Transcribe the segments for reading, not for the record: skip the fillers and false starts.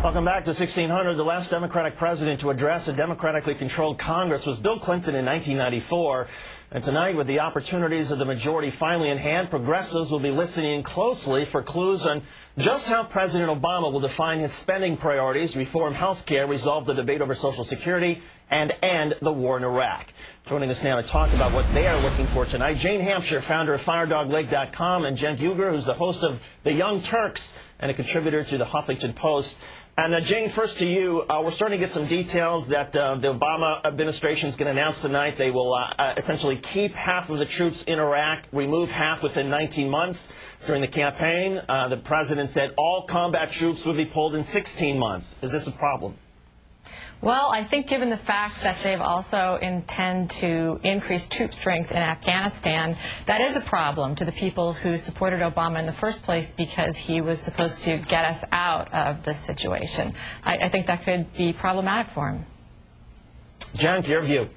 Welcome back to 1600. The last Democratic president to address a democratically controlled Congress was Bill Clinton in 1994. And tonight, with the opportunities of the majority finally in hand, progressives will be listening closely for clues on just how President Obama will define his spending priorities, reform health care, resolve the debate over Social Security, and end the war in Iraq. Joining us now to talk about what they are looking for tonight, Jane Hampshire, founder of FireDogLake.com, and Cenk, who's the host of The Young Turks and a contributor to the Huffington Post. And Jane, first to you, we're starting to get some details that the Obama administration is going to announce tonight. They will essentially keep half of the troops in Iraq, remove half within 19 months. During the campaign, the president said all combat troops would be pulled in 16 months. Is this a problem? Well, I think given the fact that they've also intend to increase troop strength in Afghanistan, that is a problem to the people who supported Obama in the first place because he was supposed to get us out of this situation. I think that could be problematic for him. Cenk, your view?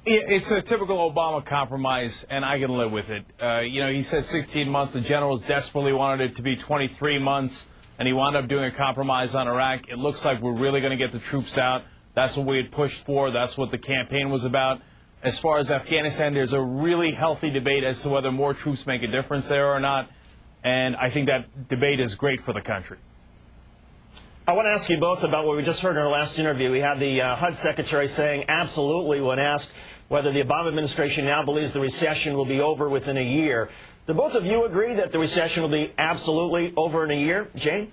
It's a typical Obama compromise, and I can live with it. You know, he said 16 months. The generals desperately wanted it to be 23 months. And he wound up doing a compromise on Iraq. It looks like we're really going to get the troops out. That's what we had pushed for. That's what the campaign was about. As far as Afghanistan, there's a really healthy debate as to whether more troops make a difference there or not. And I think that debate is great for the country. I want to ask you both about what we just heard in our last interview. We had the HUD secretary saying absolutely when asked whether the Obama administration now believes the recession will be over within a year. Do both of you agree that the recession will be absolutely over in a year? Jane?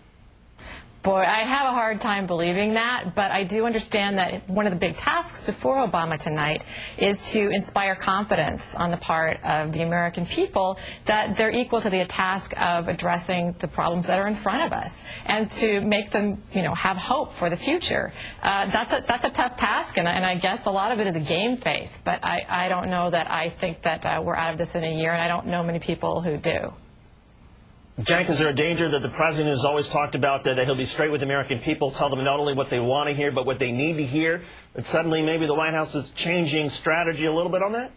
Boy, I have a hard time believing that, but I do understand that one of the big tasks before Obama tonight is to inspire confidence on the part of the American people that they're equal to the task of addressing the problems that are in front of us and to make them, have hope for the future. That's a tough task, and I guess a lot of it is a game face, but I don't know that I think that we're out of this in a year, and I don't know many people who do. Cenk, is there a danger that the president has always talked about that he'll be straight with the American people, tell them not only what they want to hear, but what they need to hear, that suddenly maybe the White House is changing strategy a little bit on that?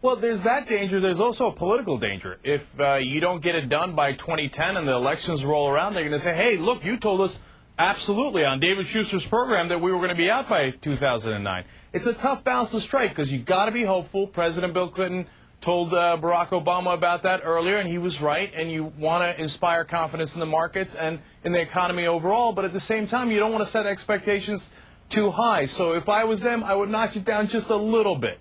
Well, there's that danger. There's also a political danger. If you don't get it done by 2010 and the elections roll around, they're going to say, hey, look, you told us absolutely on David Schuster's program that we were going to be out by 2009. It's a tough balance to strike because you've got to be hopeful. President Bill Clinton told Barack Obama about that earlier, and he was right, and you want to inspire confidence in the markets and in the economy overall, but at the same time, you don't want to set expectations too high. So if I was them, I would notch it down just a little bit.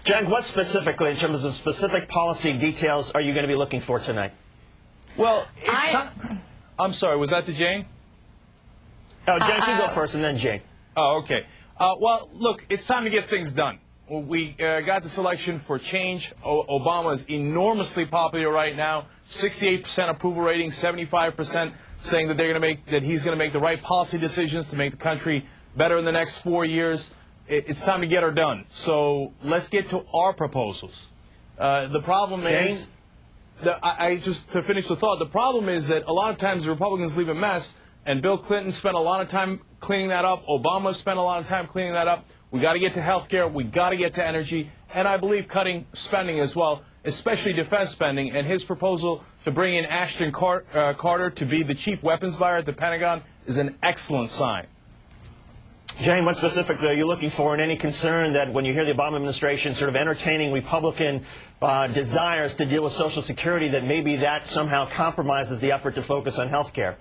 Cenk, what specifically, in terms of specific policy details, are you going to be looking for tonight? Well, I'm sorry, was that to Jane? Oh, Cenk, you go first, and then Jane. Oh, okay. Well, look, it's time to get things done. We got the selection for change. Obama is enormously popular right now. 68% approval rating, 75% saying that he's going to make the right policy decisions to make the country better in the next 4 years. It's time to get her done. So let's get to our proposals. The problem is, just to finish the thought, the problem is that a lot of times the Republicans leave a mess, and Bill Clinton spent a lot of time cleaning that up. Obama spent a lot of time cleaning that up. We got to get to health care. We got to get to energy. And I believe cutting spending as well, especially defense spending. And his proposal to bring in Ashton Carter to be the chief weapons buyer at the Pentagon is an excellent sign. Jane, what specifically are you looking for, and any concern that when you hear the Obama administration sort of entertaining Republican desires to deal with Social Security, that maybe that somehow compromises the effort to focus on health care?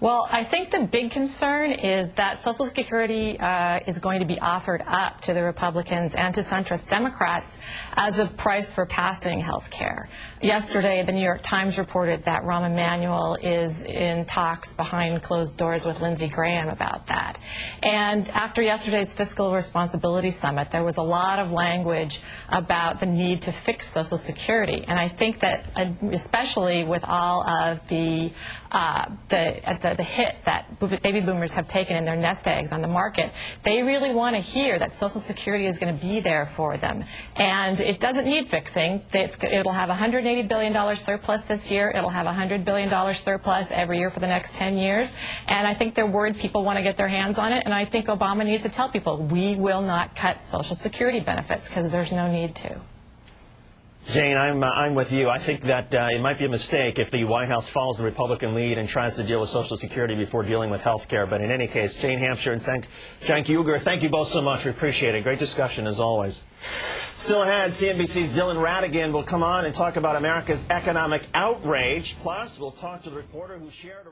Well, I think the big concern is that Social Security is going to be offered up to the Republicans and to centrist Democrats as a price for passing health care. Yesterday, the New York Times reported that Rahm Emanuel is in talks behind closed doors with Lindsey Graham about that. And after yesterday's Fiscal Responsibility Summit, there was a lot of language about the need to fix Social Security. And I think that, especially with all of the hit that baby boomers have taken in their nest eggs on the market, they really want to hear that Social Security is going to be there for them. And it doesn't need fixing. It'll have a $180 billion surplus this year. It'll have a $100 billion surplus every year for the next 10 years. And I think they're worried people want to get their hands on it. And I think Obama needs to tell people, we will not cut Social Security benefits because there's no need to. Jane, I'm with you. I think that it might be a mistake if the White House follows the Republican lead and tries to deal with Social Security before dealing with health care. But in any case, Jane Hampshire and Cenk Uygur, thank you both so much. We appreciate it. Great discussion as always. Still ahead, CNBC's Dylan Ratigan will come on and talk about America's economic outrage. Plus, we'll talk to the reporter who shared a